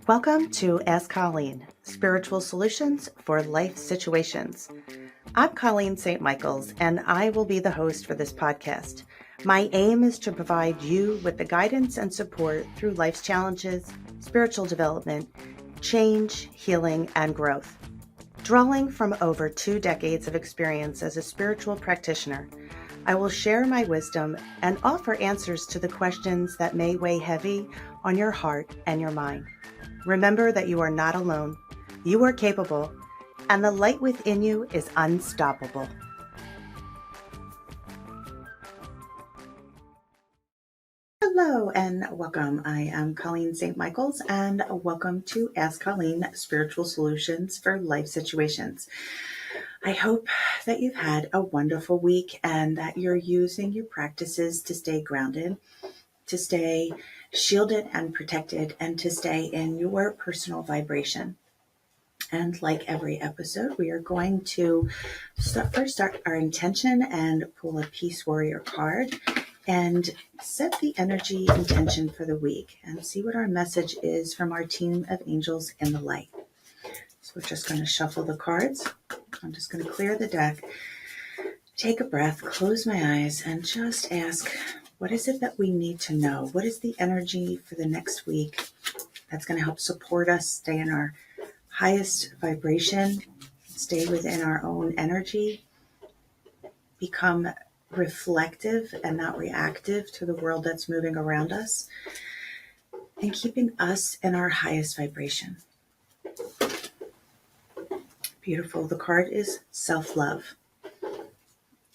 Welcome to Ask Colleen, Spiritual Solutions for Life Situations. I'm Colleen St. and I will be the host for this podcast. My aim is to provide you with the guidance and support through life's challenges, spiritual development, change, healing, and growth. Drawing from over 2 decades of experience as a spiritual practitioner, I will share my wisdom and offer answers to the questions that may weigh heavy on your heart and your mind. Remember that you are not alone, you are capable, and the light within you is unstoppable. Hello and welcome. I am Colleen St. And welcome to Ask Colleen, Spiritual Solutions for Life Situations. I hope that you've had a wonderful week and that you're using your practices to stay grounded, to stay shielded and protected, and to stay in your personal vibration. And like every episode, we are going to first start our intention and pull a Peace Warrior card and set the energy intention for the week and see what our message is from our team of angels in the light. So we're just going to shuffle the cards. I'm just going to clear the deck, take a breath, close my eyes, and just ask, what is it that we need to know? What is the energy for the next week that's going to help support us stay in our highest vibration, stay within our own energy, become reflective and not reactive to the world that's moving around us, and keeping us in our highest vibration? Beautiful. The card is self-love.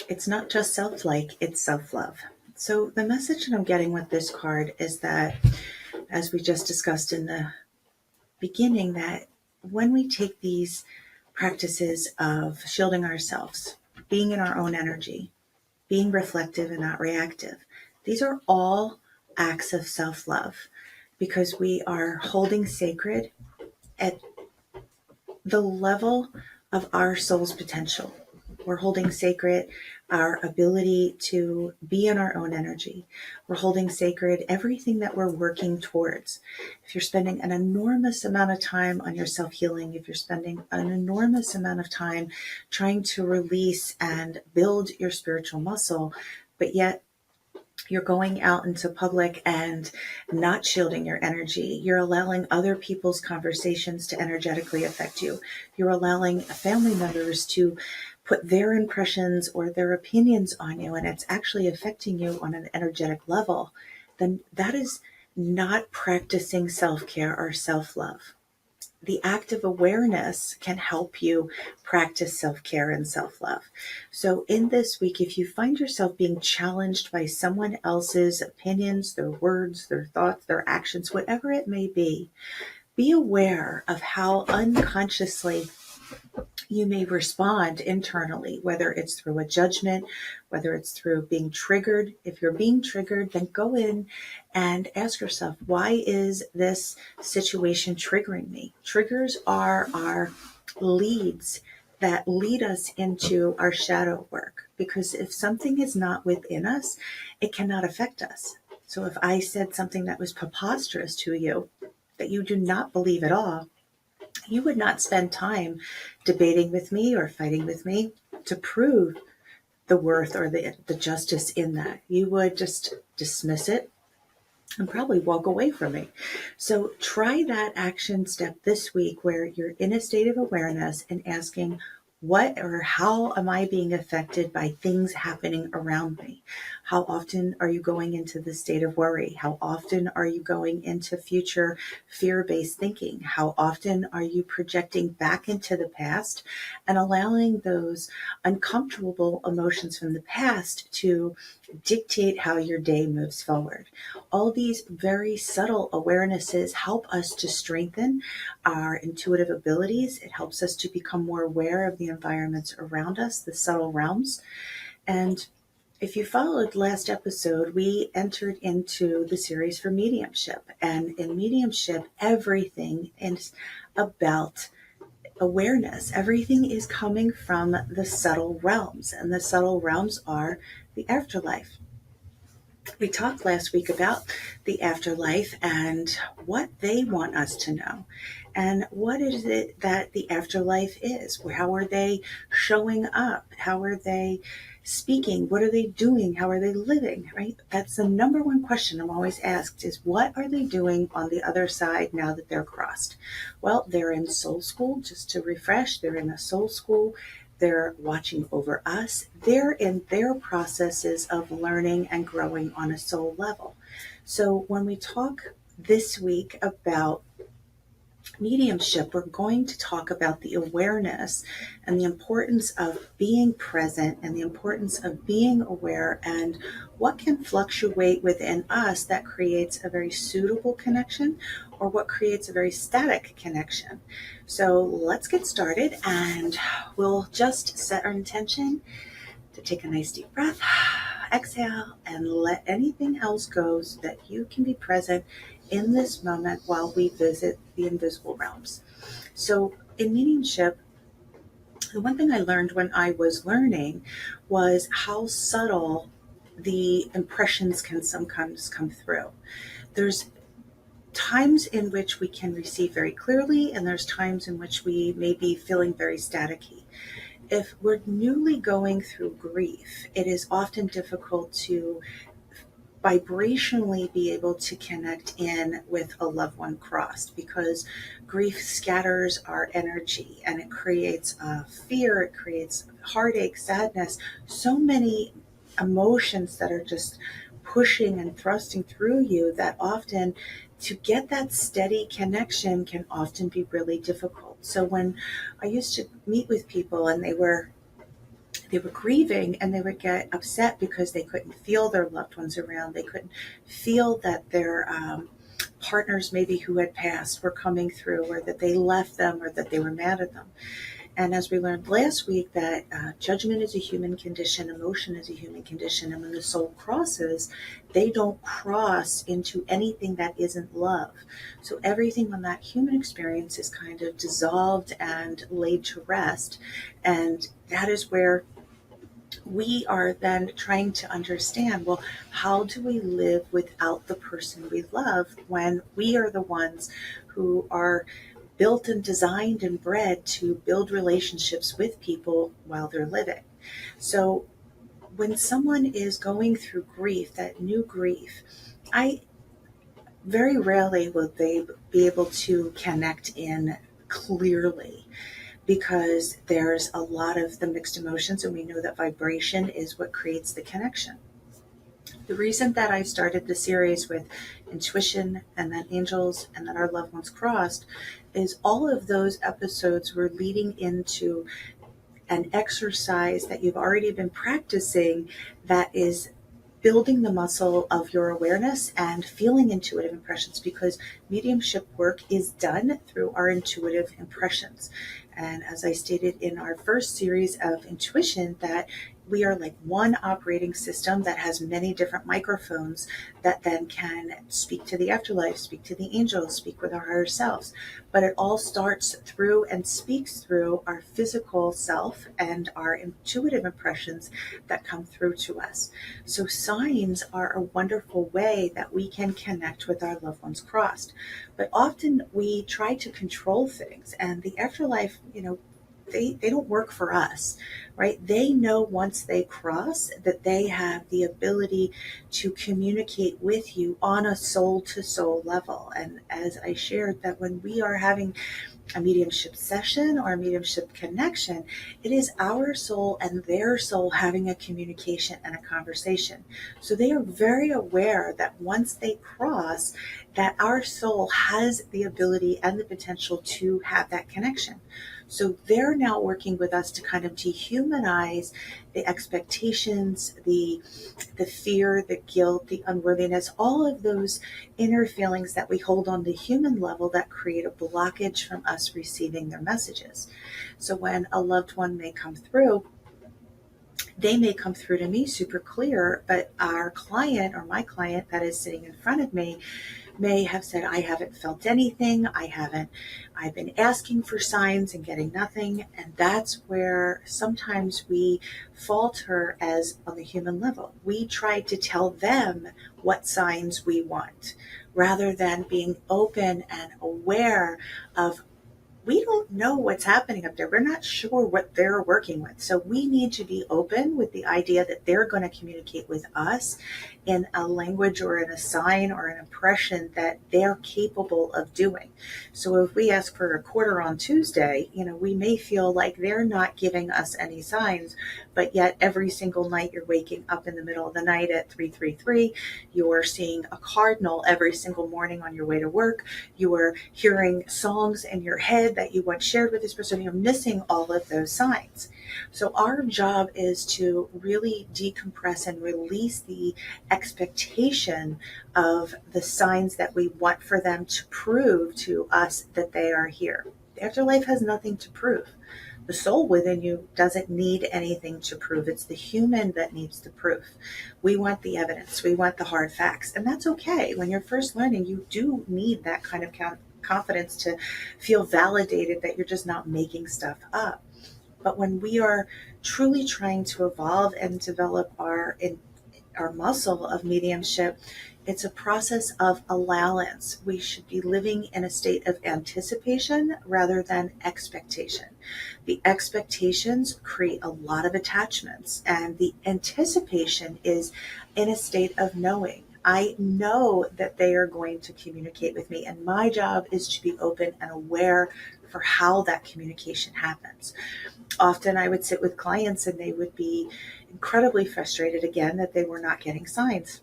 It's not just self-like, it's self-love. So the message that I'm getting with this card is that, as we just discussed in the beginning, that when we take these practices of shielding ourselves, being in our own energy, being reflective and not reactive, these are all acts of self-love because we are holding sacred at the level of our soul's potential. We're holding sacred our ability to be in our own energy. We're holding sacred everything that we're working towards. If you're spending an enormous amount of time on your self-healing, if you're spending an enormous amount of time trying to release and build your spiritual muscle, but yet you're going out into public and not shielding your energy. You're allowing other people's conversations to energetically affect you. You're allowing family members to put their impressions or their opinions on you, and it's actually affecting you on an energetic level. Then that is not practicing self-care or self-love. The act of awareness can help you practice self-care and self-love. So in this week, if you find yourself being challenged by someone else's opinions, their words, their thoughts, their actions, whatever it may be aware of how unconsciously you may respond internally, whether it's through a judgment, whether it's through being triggered. If you're being triggered, then go in and ask yourself, why is this situation triggering me? Triggers are our leads that lead us into our shadow work, because if something is not within us, it cannot affect us. So if I said something that was preposterous to you, that you do not believe at all, you would not spend time debating with me or fighting with me to prove the worth or the justice in that. You would just dismiss it and probably walk away from me. So try that action step this week where you're in a state of awareness and asking, what or how am I being affected by things happening around me? How often are you going into the state of worry? How often are you going into future fear-based thinking? How often are you projecting back into the past and allowing those uncomfortable emotions from the past to dictate how your day moves forward? All these very subtle awarenesses help us to strengthen our intuitive abilities. It helps us to become more aware of the environments around us, the subtle realms. And if you followed last episode, we entered into the series for mediumship. And in mediumship, everything is about awareness. Everything is coming from the subtle realms. And the subtle realms are the afterlife. We talked last week about the afterlife and what they want us to know. And what is it that the afterlife is? How are they showing up? How are they speaking? What are they doing? How are they living? Right? That's the number one question I'm always asked is what are they doing on the other side now that they're crossed? Well, they're in soul school, just to refresh. They're in a soul school. They're watching over us. They're in their processes of learning and growing on a soul level. So when we talk this week about mediumship, we're going to talk about the awareness and the importance of being present and the importance of being aware and what can fluctuate within us that creates a very suitable connection or what creates a very static connection. So let's get started and we'll just set our intention to take a nice deep breath, exhale, and let anything else go so that you can be present in this moment while we visit the invisible realms. So in mediumship, the one thing I learned when I was learning was how subtle the impressions can sometimes come through. There's times in which we can receive very clearly, and there's times in which we may be feeling very staticky. If we're newly going through grief, it is often difficult to vibrationally be able to connect in with a loved one crossed because grief scatters our energy and it creates fear, it creates heartache, sadness, so many emotions that are just pushing and thrusting through you that often to get that steady connection can often be really difficult. So when I used to meet with people and they were grieving and they would get upset because they couldn't feel their loved ones around. They couldn't feel that their partners maybe who had passed were coming through or that they left them or that they were mad at them. And as we learned last week that judgment is a human condition, emotion is a human condition, and when the soul crosses, they don't cross into anything that isn't love. So everything on that human experience is kind of dissolved and laid to rest, and that is where we are then trying to understand, well, how do we live without the person we love when we are the ones who are built and designed and bred to build relationships with people while they're living? So when someone is going through grief, that new grief, I very rarely will they be able to connect in clearly because there's a lot of the mixed emotions, and we know that vibration is what creates the connection. The reason that I started the series with intuition and then angels and then our loved ones crossed is all of those episodes were leading into an exercise that you've already been practicing that is building the muscle of your awareness and feeling intuitive impressions, because mediumship work is done through our intuitive impressions. And as I stated in our first series of intuition, that we are like one operating system that has many different microphones that then can speak to the afterlife, speak to the angels, speak with our higher selves. But it all starts through and speaks through our physical self and our intuitive impressions that come through to us. So signs are a wonderful way that we can connect with our loved ones crossed. But often we try to control things, and the afterlife, they don't work for us, right? They know once they cross that they have the ability to communicate with you on a soul to soul level. And as I shared, that when we are having a mediumship session or a mediumship connection, it is our soul and their soul having a communication and a conversation. So they are very aware that once they cross, that our soul has the ability and the potential to have that connection. So they're now working with us to kind of dehumanize the expectations, the fear, the guilt, the unworthiness, all of those inner feelings that we hold on the human level that create a blockage from us receiving their messages. So when a loved one may come through, they may come through to me super clear, but our client or my client that is sitting in front of me may have said, I haven't felt anything. I've been asking for signs and getting nothing. And that's where sometimes we falter as on the human level. We try to tell them what signs we want rather than being open and aware of, we don't know what's happening up there. We're not sure what they're working with. So we need to be open with the idea that they're going to communicate with us in a language or in a sign or an impression that they're capable of doing. So if we ask for a quarter on Tuesday, we may feel like they're not giving us any signs, but yet every single night you're waking up in the middle of the night at 333, you're seeing a cardinal every single morning on your way to work, you are hearing songs in your head that you once shared with this person, you're missing all of those signs. So our job is to really decompress and release the expectation of the signs that we want for them to prove to us that they are here. The afterlife has nothing to prove. The soul within you doesn't need anything to prove. It's the human that needs the proof. We want the evidence. We want the hard facts. And that's okay. When you're first learning, you do need that kind of confidence to feel validated that you're just not making stuff up. But when we are truly trying to evolve and develop our muscle of mediumship, it's a process of allowance. We should be living in a state of anticipation rather than expectation. The expectations create a lot of attachments, and the anticipation is in a state of knowing. I know that they are going to communicate with me, and my job is to be open and aware for how that communication happens. Often I would sit with clients and they would be incredibly frustrated again that they were not getting signs.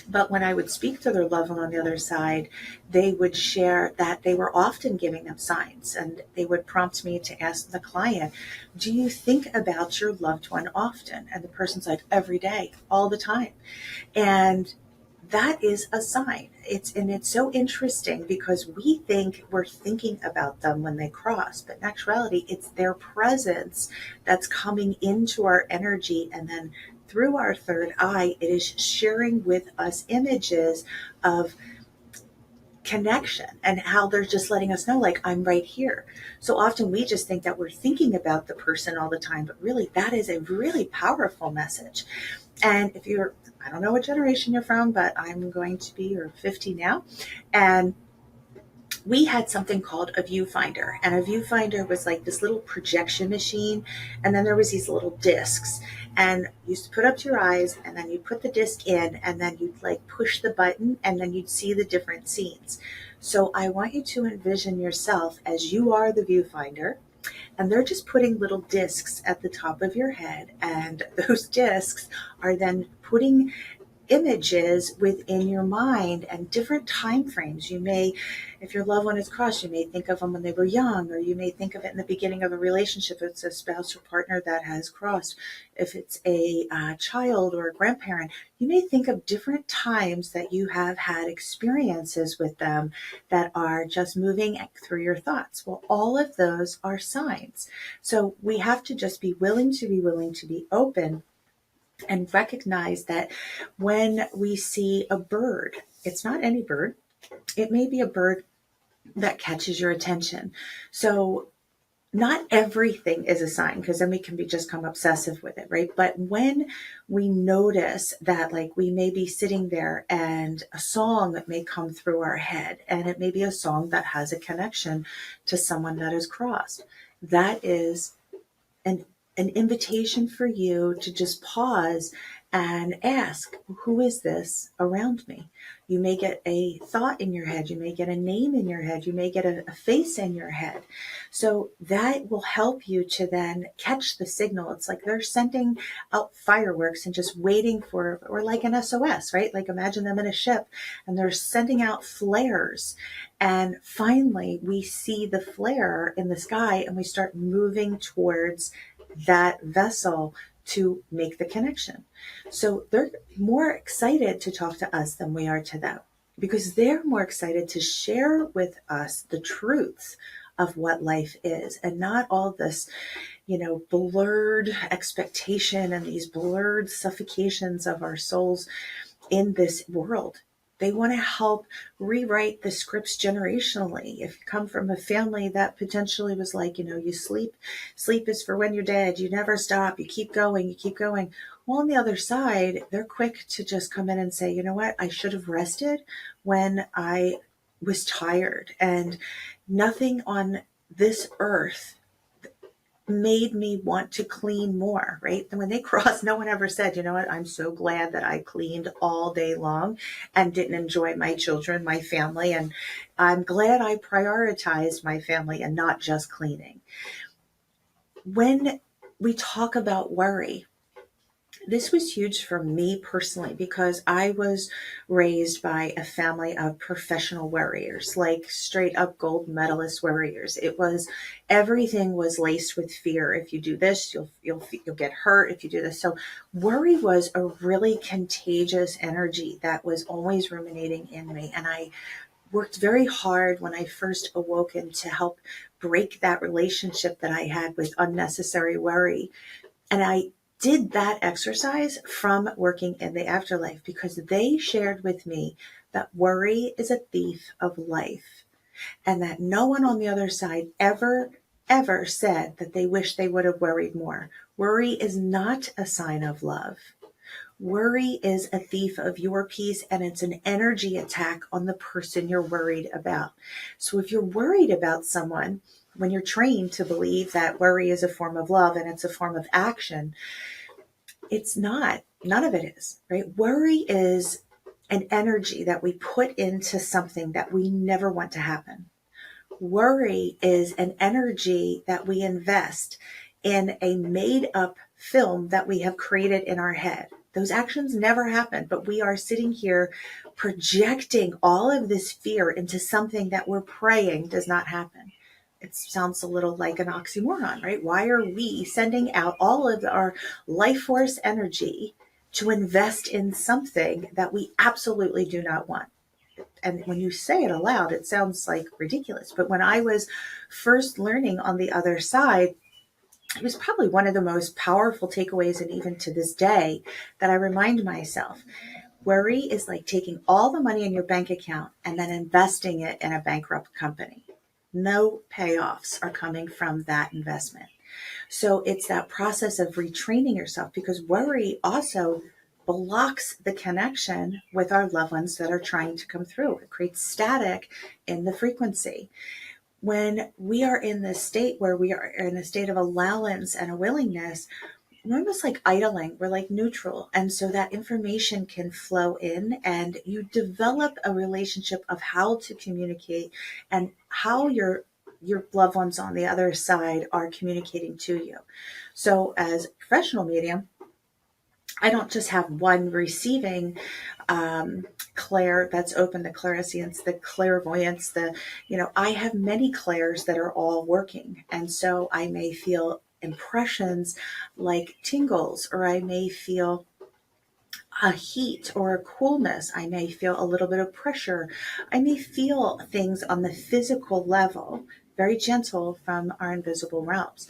But when I would speak to their loved one on the other side, they would share that they were often giving them signs, and they would prompt me to ask the client, do you think about your loved one often? And the person's like, every day, all the time. And that is a sign. It's so interesting because we think we're thinking about them when they cross, but in actuality, it's their presence that's coming into our energy, and then through our third eye, it is sharing with us images of connection and how they're just letting us know, like, I'm right here. So often we just think that we're thinking about the person all the time, but really that is a really powerful message. And if you're, I don't know what generation you're from, but I'm going to be, or 50 now. And we had something called a viewfinder, and a viewfinder was like this little projection machine. And then there was these little discs, and you used to put up to your eyes, and then you put the disc in, and then you'd like push the button, and then you'd see the different scenes. So I want you to envision yourself as you are the viewfinder, and they're just putting little discs at the top of your head. And those discs are then putting images within your mind and different time frames. You may, if your loved one is crossed, you may think of them when they were young, or you may think of it in the beginning of a relationship. If it's a spouse or partner that has crossed. If it's a child or a grandparent, you may think of different times that you have had experiences with them that are just moving through your thoughts. Well, all of those are signs. So we have to just be willing to be open and recognize that when we see a bird, it's not any bird. It may be a bird that catches your attention. So not everything is a sign, because then we can become obsessive with it, right? But when we notice that, like, we may be sitting there and a song may come through our head, and it may be a song that has a connection to someone that is crossed, that is an invitation for you to just pause and ask, who is this around me? You may get a thought in your head. You may get a name in your head. You may get a face in your head. So that will help you to then catch the signal. It's like they're sending out fireworks and just waiting for, or like an SOS, right? Like imagine them in a ship and they're sending out flares. And finally we see the flare in the sky and we start moving towards that vessel to make the connection. So they're more excited to talk to us than we are to them, because they're more excited to share with us the truths of what life is, and not all this, blurred expectation and these blurred suffocations of our souls in this world. They want to help rewrite the scripts generationally. If you come from a family that potentially was like, you sleep is for when you're dead. You never stop. You keep going. You keep going. Well, on the other side, they're quick to just come in and say, you know what? I should have rested when I was tired, and nothing on this earth made me want to clean more, right? And when they crossed, no one ever said, you know what, I'm so glad that I cleaned all day long and didn't enjoy my children, my family, and I'm glad I prioritized my family and not just cleaning. When we talk about worry, this was huge for me personally because I was raised by a family of professional warriors, like straight up gold medalist warriors. It was everything was laced with fear. If you do this, you'll get hurt. If you do this, so worry was a really contagious energy that was always ruminating in me, and I worked very hard when I first awoken to help break that relationship that I had with unnecessary worry. And I did that exercise from working in the afterlife because they shared with me that worry is a thief of life, and that no one on the other side ever said that they wish they would have worried more. Worry is not a sign of love. Worry is a thief of your peace, and it's an energy attack on the person you're worried about. So if you're worried about someone, when you're trained to believe that worry is a form of love and it's a form of action, it's not. None of it is, right? Worry is an energy that we put into something that we never want to happen. Worry is an energy that we invest in a made up film that we have created in our head. Those actions never happen, but we are sitting here projecting all of this fear into something that we're praying does not happen. It sounds a little like an oxymoron, right? Why are we sending out all of our life force energy to invest in something that we absolutely do not want? And when you say it aloud, it sounds like ridiculous. But when I was first learning on the other side, it was probably one of the most powerful takeaways, and even to this day, that I remind myself. Worry is like taking all the money in your bank account and then investing it in a bankrupt company. No payoffs are coming from that investment. So it's that process of retraining yourself, because worry also blocks the connection with our loved ones that are trying to come through. It creates static in the frequency. When we are in this state where we are in a state of allowance and a willingness, we're almost like idling. We're like neutral. And so that information can flow in, and you develop a relationship of how to communicate and how your loved ones on the other side are communicating to you. So as a professional medium, I don't just have one receiving clair that's open, the clairaudience, the clairvoyance, I have many clairs that are all working. And so I may feel impressions like tingles, or I may feel a heat or a coolness. I may feel a little bit of pressure. I may feel things on the physical level, very gentle, from our invisible realms.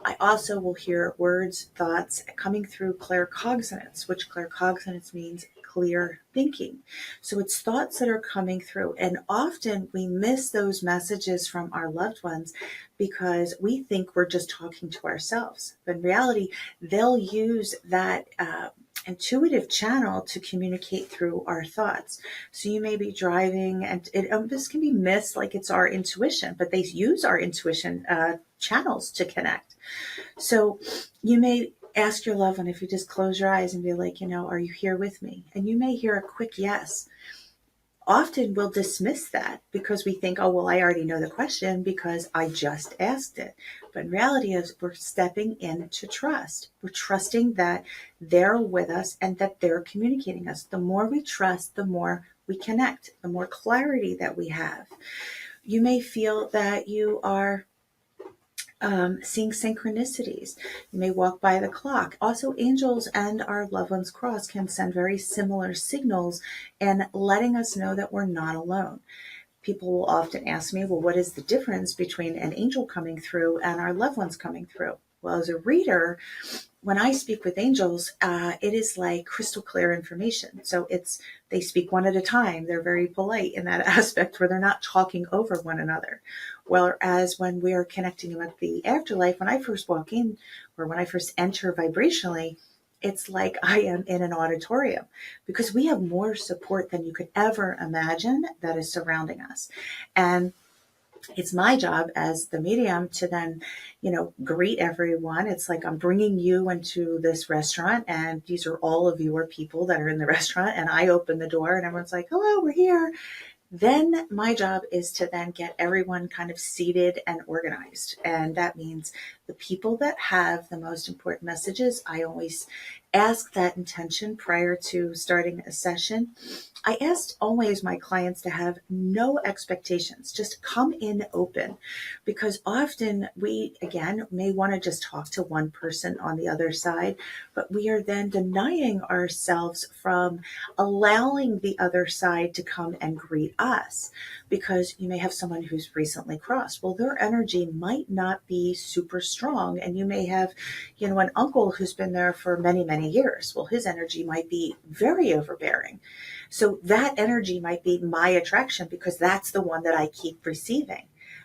I also will hear words, thoughts coming through claircognizance, which claircognizance means clear thinking. So it's thoughts that are coming through. And often we miss those messages from our loved ones because we think we're just talking to ourselves. But in reality, they'll use that intuitive channel to communicate through our thoughts. So you may be driving, and this can be missed like it's our intuition, but they use our intuition channels to connect. So you may ask your loved one, if you just close your eyes and be like, are you here with me? And you may hear a quick yes. Often we'll dismiss that because we think, oh, well, I already know the question because I just asked it. But in reality, is we're stepping into trust. We're trusting that they're with us and that they're communicating us. The more we trust, the more we connect, the more clarity that we have. You may feel that you are seeing synchronicities. You may walk by the clock. Also, angels and our loved ones cross can send very similar signals and letting us know that we're not alone. People will often ask me, well, what is the difference between an angel coming through and our loved ones coming through? Well, as a reader, when I speak with angels, it is like crystal clear information. So they speak one at a time. They're very polite in that aspect where they're not talking over one another. Whereas when we're connecting with the afterlife, when I first walk in or when I first enter vibrationally, it's like I am in an auditorium because we have more support than you could ever imagine that is surrounding us. And it's my job as the medium to then, greet everyone. It's like I'm bringing you into this restaurant, and these are all of your people that are in the restaurant. And I open the door, and everyone's like, "Hello, we're here." Then my job is to then get everyone kind of seated and organized. And that means the people that have the most important messages, I always ask that intention prior to starting a session. I asked always my clients to have no expectations, just come in open, because often we, again, may want to just talk to one person on the other side, but we are then denying ourselves from allowing the other side to come and greet us, because you may have someone who's recently crossed. Well, their energy might not be super strong, and you may have, an uncle who's been there for many, many years. Well, his energy might be very overbearing. So that energy might be my attraction because that's the one that I keep receiving.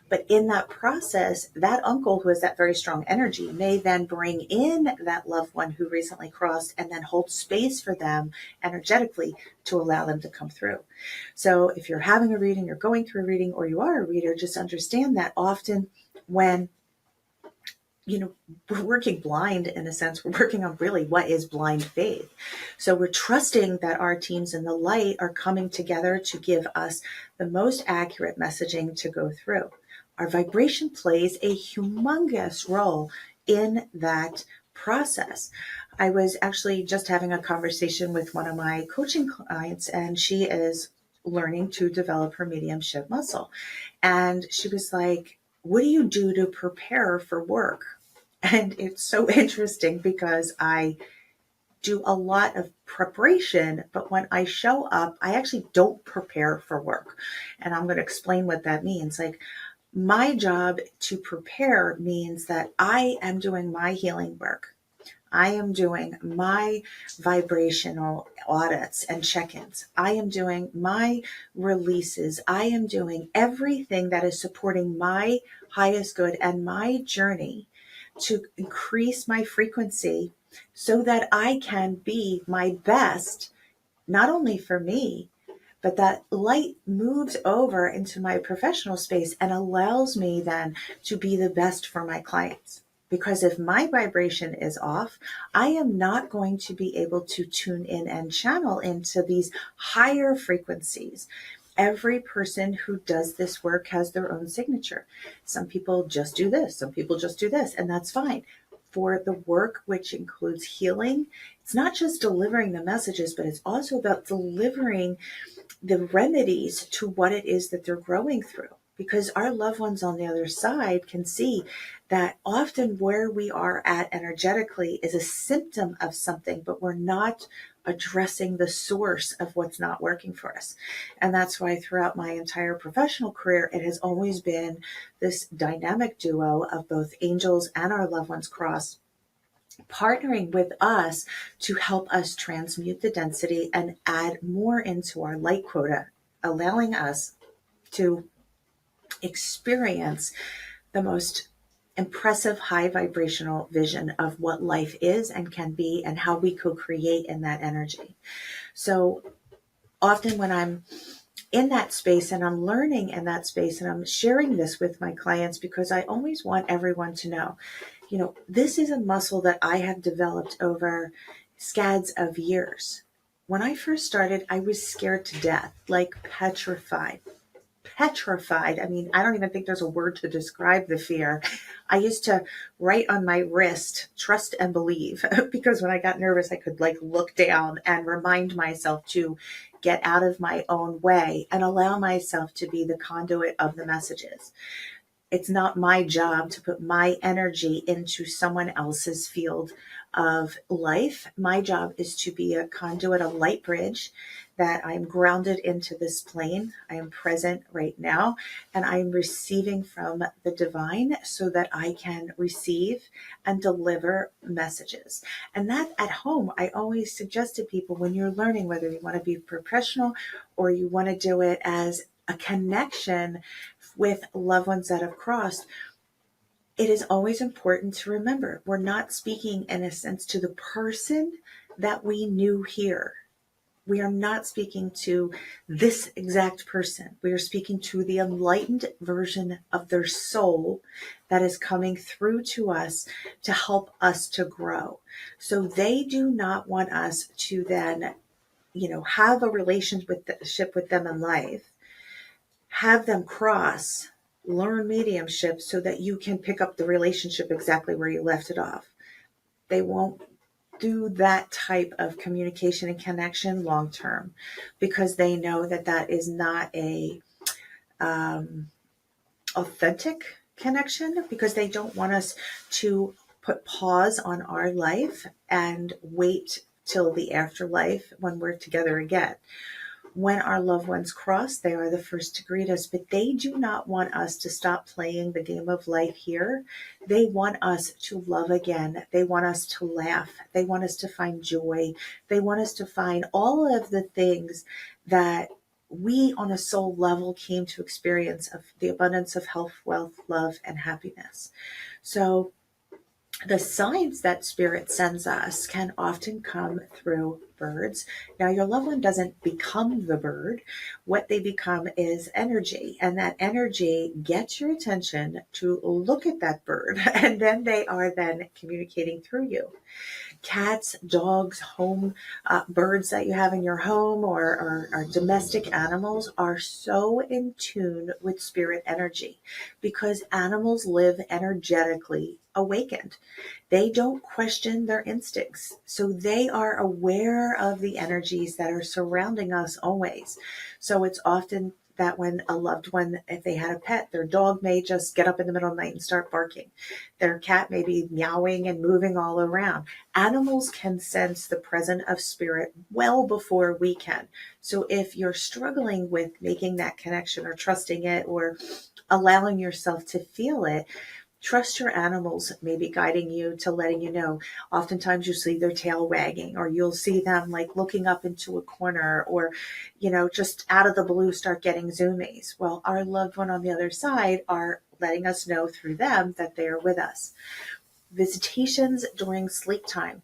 But in that process, that uncle who has that very strong energy may then bring in that loved one who recently crossed and then hold space for them energetically to allow them to come through. So if you're having a reading, you're going through a reading, or you are a reader, just understand that often when we're working blind, in a sense, we're working on really what is blind faith. So we're trusting that our teams in the light are coming together to give us the most accurate messaging to go through. Our vibration plays a humongous role in that process. I was actually just having a conversation with one of my coaching clients, and she is learning to develop her mediumship muscle. And she was like, "What do you do to prepare for work?" And it's so interesting because I do a lot of preparation, but when I show up, I actually don't prepare for work. And I'm going to explain what that means. Like, my job to prepare means that I am doing my healing work. I am doing my vibrational audits and check-ins. I am doing my releases. I am doing everything that is supporting my highest good and my journey to increase my frequency so that I can be my best, not only for me, but that light moves over into my professional space and allows me then to be the best for my clients. Because if my vibration is off, I am not going to be able to tune in and channel into these higher frequencies. Every person who does this work has their own signature. Some people just do this, some people just do this, and that's fine. For the work, which includes healing, it's not just delivering the messages, but it's also about delivering the remedies to what it is that they're growing through. Because our loved ones on the other side can see that often where we are at energetically is a symptom of something, but we're not addressing the source of what's not working for us. And that's why throughout my entire professional career, it has always been this dynamic duo of both angels and our loved ones cross, partnering with us to help us transmute the density and add more into our light quota, allowing us to experience the most impressive high vibrational vision of what life is and can be and how we co-create in that energy. So often when I'm in that space and I'm learning in that space and I'm sharing this with my clients, because I always want everyone to know, this is a muscle that I have developed over scads of years. When I first started, I was scared to death, like petrified. I mean, I don't even think there's a word to describe the fear. I used to write on my wrist, trust and believe, because when I got nervous, I could look down and remind myself to get out of my own way and allow myself to be the conduit of the messages. It's not my job to put my energy into someone else's field of life. My job is to be a conduit, a light bridge, that I'm grounded into this plane. I am present right now, and I'm receiving from the divine so that I can receive and deliver messages. And that at home, I always suggest to people, when you're learning, whether you want to be professional or you want to do it as a connection with loved ones that have crossed, it is always important to remember we're not speaking, in a sense, to the person that we knew here. We are not speaking to this exact person. We are speaking to the enlightened version of their soul that is coming through to us to help us to grow. So they do not want us to then, have a relationship with them in life, have them cross, learn mediumship so that you can pick up the relationship exactly where you left it off. They won't do that type of communication and connection long term, because they know that that is not a authentic connection, because they don't want us to put pause on our life and wait till the afterlife when we're together again. When our loved ones cross, they are the first to greet us, but they do not want us to stop playing the game of life here. They want us to love again. They want us to laugh. They want us to find joy. They want us to find all of the things that we on a soul level came to experience, of the abundance of health, wealth, love, and happiness. So the signs that spirit sends us can often come through birds. Now, your loved one doesn't become the bird. What they become is energy, and that energy gets your attention to look at that bird, and then they are then communicating through you. Cats, dogs, home birds that you have in your home, or domestic animals are so in tune with spirit energy, because animals live energetically awakened. They don't question their instincts. So they are aware of the energies that are surrounding us always. So it's often that when a loved one, if they had a pet, their dog may just get up in the middle of the night and start barking. Their cat may be meowing and moving all around. Animals can sense the presence of spirit well before we can. So if you're struggling with making that connection, or trusting it, or allowing yourself to feel it, trust your animals maybe guiding you, to letting you know. Oftentimes you'll see their tail wagging, or you'll see them like looking up into a corner, or, just out of the blue start getting zoomies. Well, our loved one on the other side are letting us know through them that they are with us. Visitations during sleep time.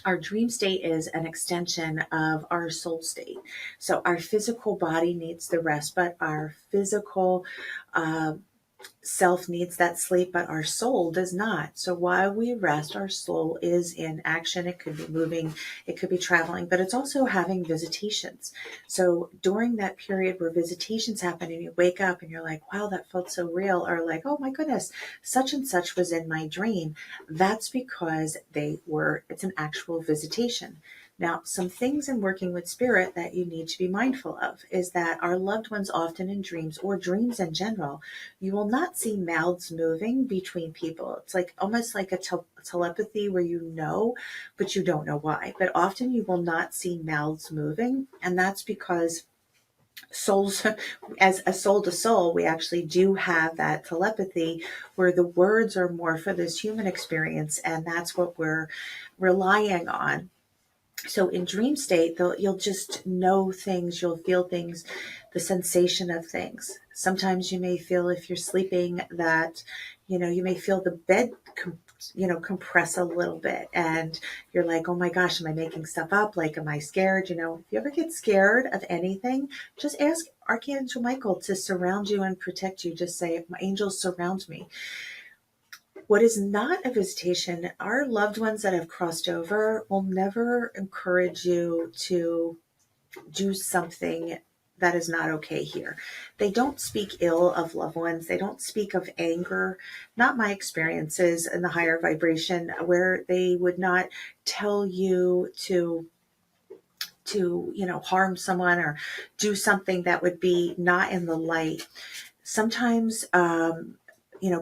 Our dream state is an extension of our soul state. So our physical body needs the rest, but our physical self needs that sleep, but our soul does not. So while we rest, our soul is in action. It could be moving, it could be traveling, but it's also having visitations. So during that period where visitations happen and you wake up and you're like, wow, that felt so real, or like, oh my goodness, such and such was in my dream, that's because it's an actual visitation. Now, some things in working with spirit that you need to be mindful of is that our loved ones, often in dreams, or dreams in general, you will not see mouths moving between people. It's like almost like a telepathy where but you don't know why. But often you will not see mouths moving, and that's because souls, as a soul to soul, we actually do have that telepathy where the words are more for this human experience, and that's what we're relying on. So in dream state, you'll just know things, you'll feel things, the sensation of things. Sometimes you may feel, if you're sleeping, that, you may feel the bed, compress a little bit, and you're like, oh my gosh, am I making stuff up? Like, am I scared? If you ever get scared of anything, just ask Archangel Michael to surround you and protect you. Just say, my angels surround me. What is not a visitation, our loved ones that have crossed over will never encourage you to do something that is not okay here. They don't speak ill of loved ones. They don't speak of anger. Not my experiences in the higher vibration, where they would not tell you to harm someone or do something that would be not in the light. Sometimes,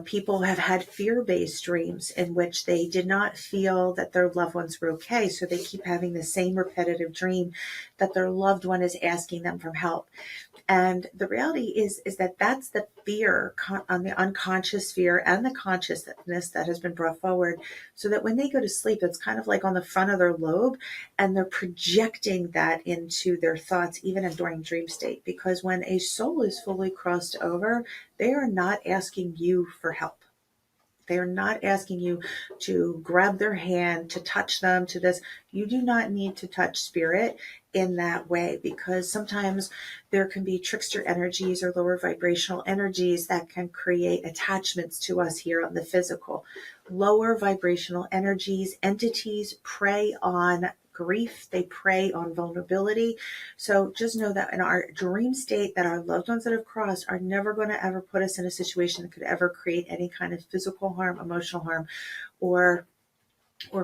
people have had fear-based dreams in which they did not feel that their loved ones were okay. So they keep having the same repetitive dream that their loved one is asking them for help. And the reality is that that's the fear on the unconscious fear and the consciousness that has been brought forward, so that when they go to sleep, it's kind of like on the front of their lobe, and they're projecting that into their thoughts, even during dream state. Because when a soul is fully crossed over, they are not asking you for help. They are not asking you to grab their hand, to touch them, to this. You do not need to touch spirit in that way, because sometimes there can be trickster energies or lower vibrational energies that can create attachments to us here on the physical. Lower vibrational energies, entities prey on grief, they prey on vulnerability. So just know that in our dream state, that our loved ones that have crossed are never going to ever put us in a situation that could ever create any kind of physical harm, emotional harm, or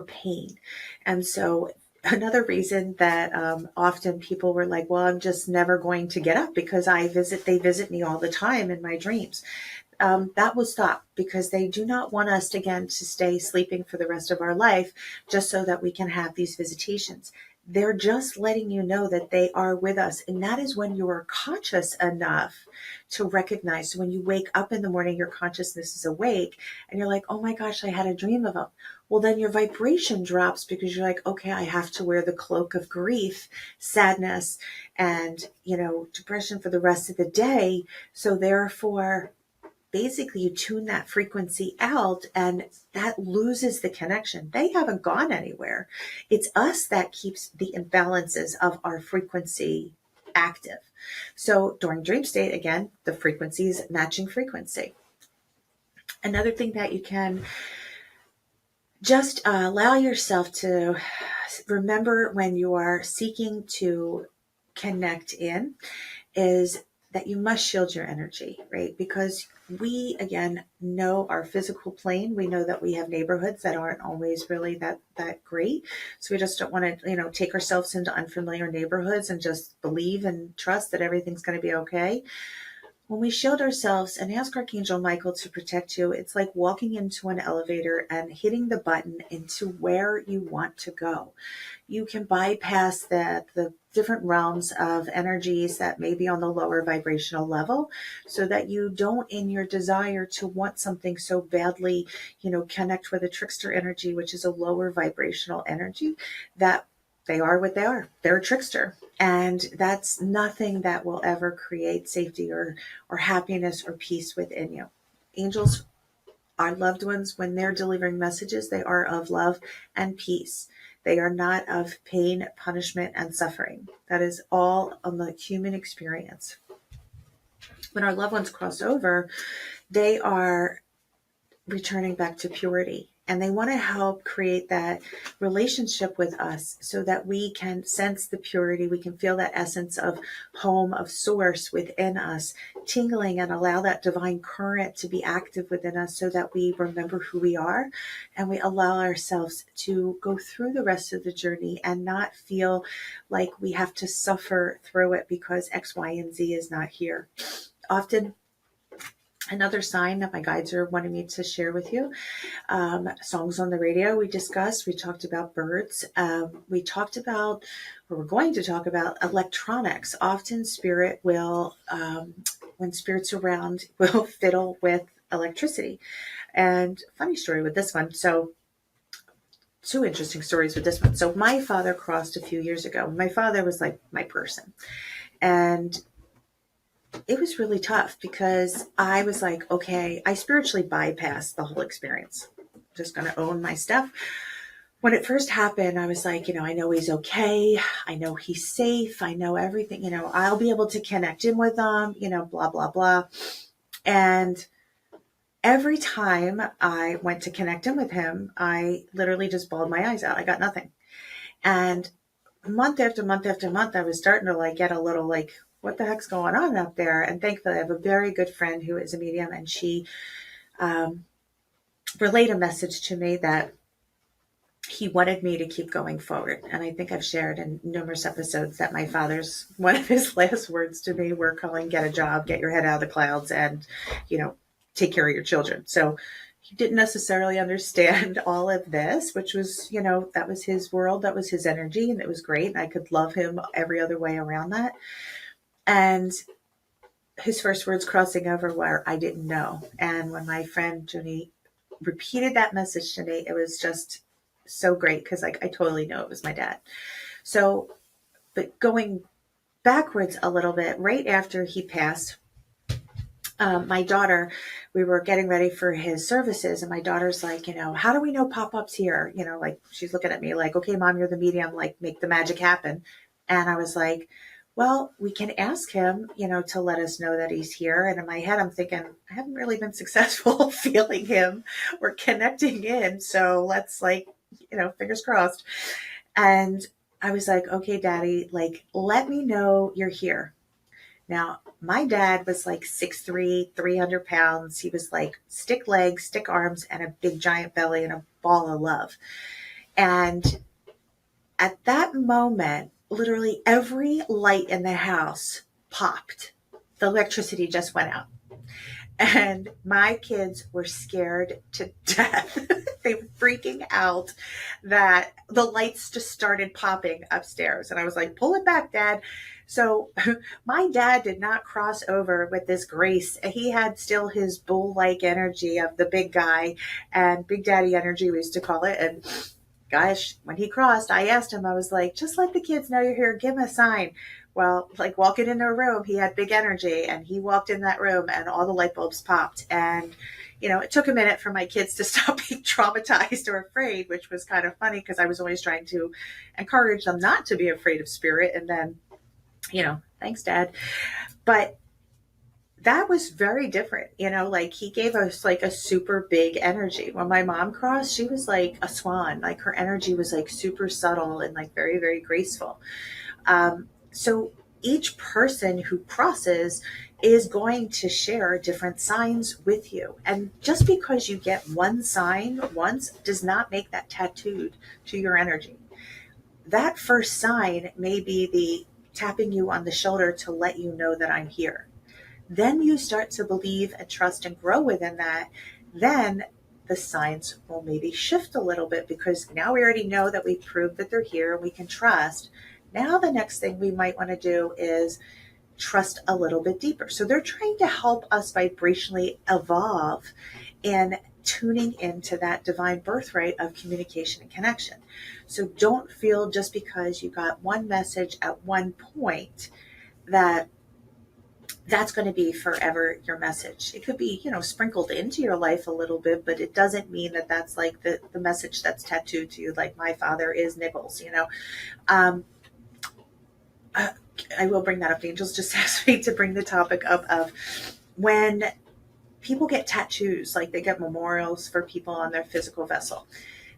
pain. And so another reason that often people were like, well, I'm just never going to get up because they visit me all the time in my dreams. That will stop, because they do not want us again to stay sleeping for the rest of our life just so that we can have these visitations. They're just letting you know that they are with us. And that is when you are conscious enough to recognize. So when you wake up in the morning, your consciousness is awake and you're like, oh my gosh, I had a dream of them. Well, then your vibration drops, because you're like, okay, I have to wear the cloak of grief, sadness, and, depression for the rest of the day. So therefore, basically you tune that frequency out, and that loses the connection. They haven't gone anywhere. It's us that keeps the imbalances of our frequency active. So during dream state, again, the frequency is matching frequency. Another thing that you can just allow yourself to remember when you are seeking to connect in is that you must shield your energy, right? Because we, again, know our physical plane. We know that we have neighborhoods that aren't always really that great. So we just don't want to, take ourselves into unfamiliar neighborhoods and just believe and trust that everything's going to be okay. When we shield ourselves and ask Archangel Michael to protect you, it's like walking into an elevator and hitting the button into where you want to go. You can bypass the different realms of energies that may be on the lower vibrational level, so that you don't, in your desire to want something so badly, connect with a trickster energy, which is a lower vibrational energy, that they are what they are. They're a trickster. And that's nothing that will ever create safety or happiness or peace within you. Angels, our loved ones, when they're delivering messages, they are of love and peace. They are not of pain, punishment, and suffering. That is all on the human experience. When our loved ones cross over, they are returning back to purity. And they want to help create that relationship with us so that we can sense the purity. We can feel that essence of home, of source within us, tingling, and allow that divine current to be active within us so that we remember who we are, and we allow ourselves to go through the rest of the journey and not feel like we have to suffer through it because X, Y, and Z is not here. Often, another sign that my guides are wanting me to share with you, songs on the radio we discussed. We talked about birds. We're going to talk about electronics. Often spirit will, when spirit's around, will fiddle with electricity. And funny story with this one. So two interesting stories with this one. So my father crossed a few years ago. My father was like my person. And it was really tough because I was like, okay, I spiritually bypassed the whole experience. I'm just going to own my stuff. When it first happened, I was like, I know he's okay. I know he's safe. I know everything, I'll be able to connect in with him, blah, blah, blah. And every time I went to connect in with him, I literally just bawled my eyes out. I got nothing. And month after month after month, I was starting to get a little what the heck's going on up there? And thankfully, I have a very good friend who is a medium, and she relayed a message to me that he wanted me to keep going forward. And I think I've shared in numerous episodes that my father's, one of his last words to me were, Colleen, get a job, get your head out of the clouds, and, take care of your children. So he didn't necessarily understand all of this, which was, that was his world, that was his energy, and it was great. And I could love him every other way around that. And his first words crossing over were, I didn't know. And when my friend Joni repeated that message to me, it was just so great because I totally know it was my dad. So, but going backwards a little bit, right after he passed, my daughter, we were getting ready for his services, and my daughter's like, how do we know pop-up's here? Like she's looking at me like, okay, Mom, you're the medium, like make the magic happen. And I was like, well, we can ask him, to let us know that he's here. And in my head, I'm thinking, I haven't really been successful feeling him or connecting in. So let's fingers crossed. And I was like, okay, Daddy, like, let me know you're here. Now, my dad was like 6'3", 300 pounds. He was like stick legs, stick arms, and a big giant belly and a ball of love. And at that moment, literally every light in the house popped. The electricity just went out. And my kids were scared to death. They were freaking out that the lights just started popping upstairs. And I was like, pull it back, Dad. So my dad did not cross over with this grace. He had still his bull-like energy of the big guy, and Big Daddy energy, we used to call it. And gosh, when he crossed, I asked him, I was like, just let the kids know you're here. Give him a sign. Well, like walking into a room, he had big energy, and he walked in that room and all the light bulbs popped. And, it took a minute for my kids to stop being traumatized or afraid, which was kind of funny because I was always trying to encourage them not to be afraid of spirit. And then, thanks, Dad. But that was very different, like he gave us like a super big energy. When my mom crossed, she was like a swan. Like her energy was like super subtle and like very, very graceful. So each person who crosses is going to share different signs with you. And just because you get one sign once does not make that tattooed to your energy. That first sign may be the tapping you on the shoulder to let you know that I'm here. Then you start to believe and trust and grow within that. Then the signs will maybe shift a little bit because now we already know that we proved that they're here and we can trust. Now the next thing we might want to do is trust a little bit deeper. So they're trying to help us vibrationally evolve in tuning into that divine birthright of communication and connection. So don't feel just because you got one message at one point that's going to be forever your message. It could be, sprinkled into your life a little bit, but it doesn't mean that that's like the message that's tattooed to you, like my father is Nichols, I will bring that up. The angels just asked me to bring the topic up of when people get tattoos, like they get memorials for people on their physical vessel.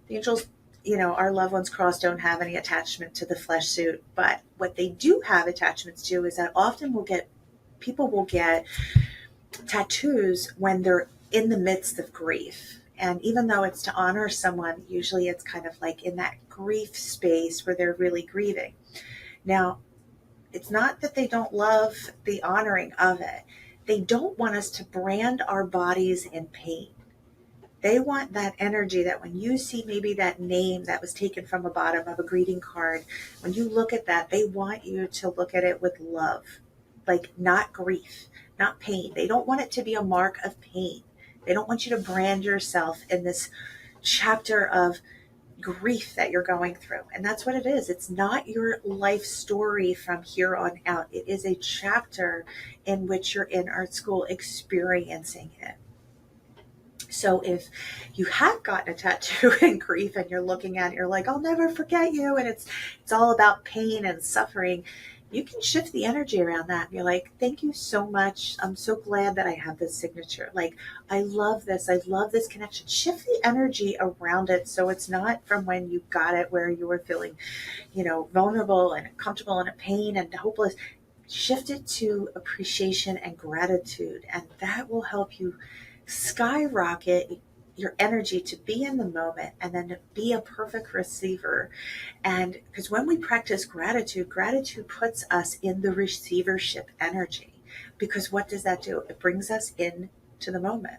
The angels, our loved ones crossed don't have any attachment to the flesh suit, but what they do have attachments to is that often people will get tattoos when they're in the midst of grief. And even though it's to honor someone, usually it's kind of like in that grief space where they're really grieving. Now, it's not that they don't love the honoring of it. They don't want us to brand our bodies in pain. They want that energy that when you see maybe that name that was taken from the bottom of a greeting card, when you look at that, they want you to look at it with love, like not grief, not pain. They don't want it to be a mark of pain. They don't want you to brand yourself in this chapter of grief that you're going through. And that's what it is. It's not your life story from here on out. It is a chapter in which you're in art school experiencing it. So if you have gotten a tattoo in grief and you're looking at it, you're like, I'll never forget you, and it's all about pain and suffering, you can shift the energy around that. You're like, thank you so much. I'm so glad that I have this signature. Like, I love this. I love this connection. Shift the energy around it so it's not from when you got it where you were feeling, vulnerable and uncomfortable and in pain and hopeless. Shift it to appreciation and gratitude, and that will help you skyrocket your energy to be in the moment and then to be a perfect receiver. And because when we practice gratitude puts us in the receivership energy. Because what does that do? It brings us in to the moment.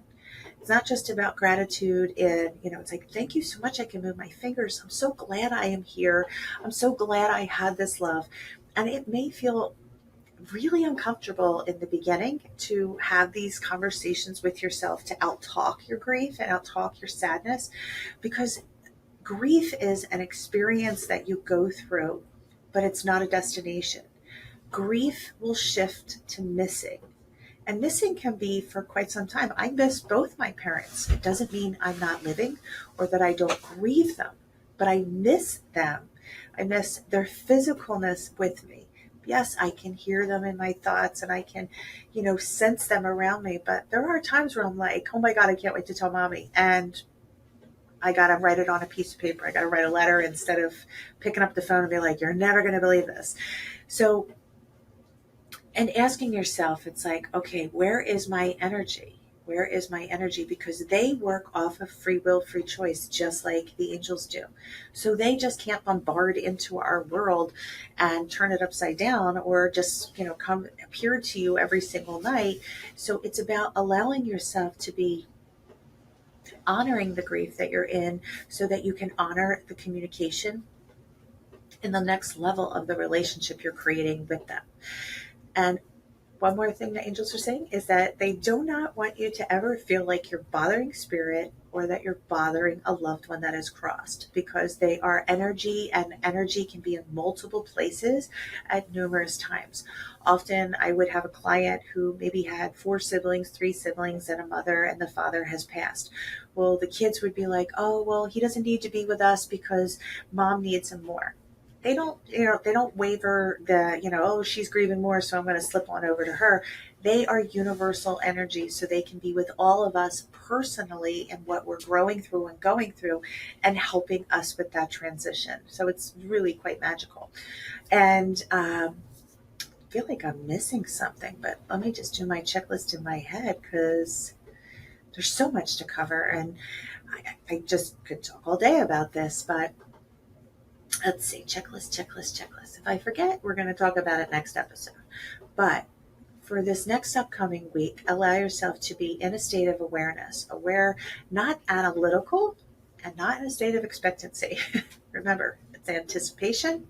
It's not just about gratitude in, it's like, thank you so much. I can move my fingers. I'm so glad I am here. I'm so glad I had this love. And it may feel really uncomfortable in the beginning to have these conversations with yourself, to out-talk your grief and out-talk your sadness, because grief is an experience that you go through, but it's not a destination. Grief will shift to missing. And missing can be for quite some time. I miss both my parents. It doesn't mean I'm not living or that I don't grieve them, but I miss them. I miss their physicalness with me. Yes, I can hear them in my thoughts and I can, sense them around me. But there are times where I'm like, oh my God, I can't wait to tell mommy. And I got to write it on a piece of paper. I got to write a letter instead of picking up the phone and be like, you're never going to believe this. So, and asking yourself, it's like, okay, where is my energy? Where is my energy? Because they work off of free will, free choice, just like the angels do. So they just can't bombard into our world and turn it upside down, or just, come appear to you every single night. So it's about allowing yourself to be honoring the grief that you're in so that you can honor the communication in the next level of the relationship you're creating with them. And one more thing the angels are saying is that they do not want you to ever feel like you're bothering spirit or that you're bothering a loved one that is crossed, because they are energy, and energy can be in multiple places at numerous times. Often I would have a client who maybe had 4 siblings, 3 siblings, and a mother, and the father has passed. Well, the kids would be like, oh, well, he doesn't need to be with us because mom needs him more. They don't, they don't waver the, oh, she's grieving more, so I'm going to slip on over to her. They are universal energy, so they can be with all of us personally in what we're growing through and going through and helping us with that transition. So it's really quite magical. And I feel like I'm missing something, but let me just do my checklist in my head, because there's so much to cover. And I just could talk all day about this, but let's see, checklist. If I forget, we're going to talk about it next episode. But for this next upcoming week, allow yourself to be in a state of awareness, aware, not analytical, and not in a state of expectancy. Remember, it's anticipation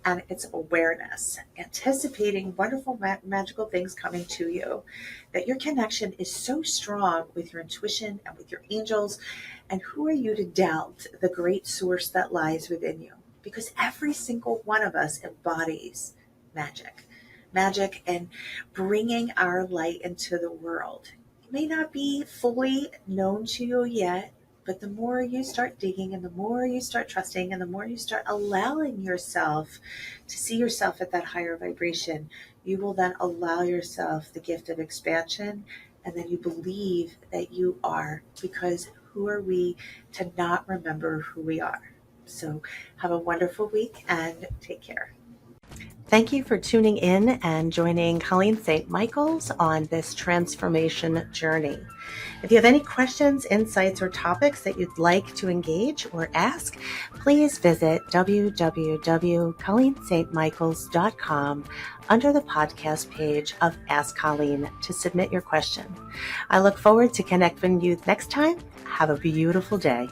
and it's awareness, anticipating wonderful, magical things coming to you, that your connection is so strong with your intuition and with your angels. And who are you to doubt the great source that lies within you? Because every single one of us embodies magic and bringing our light into the world. It may not be fully known to you yet, but the more you start digging and the more you start trusting and the more you start allowing yourself to see yourself at that higher vibration, you will then allow yourself the gift of expansion, and then you believe that you are, because who are we to not remember who we are? So have a wonderful week and take care. Thank you for tuning in and joining Colleen St. on this transformation journey. If you have any questions, insights, or topics that you'd like to engage or ask, please visit www.colleenstmichaels.com under the podcast page of Ask Colleen to submit your question. I look forward to connecting with you next time. Have a beautiful day.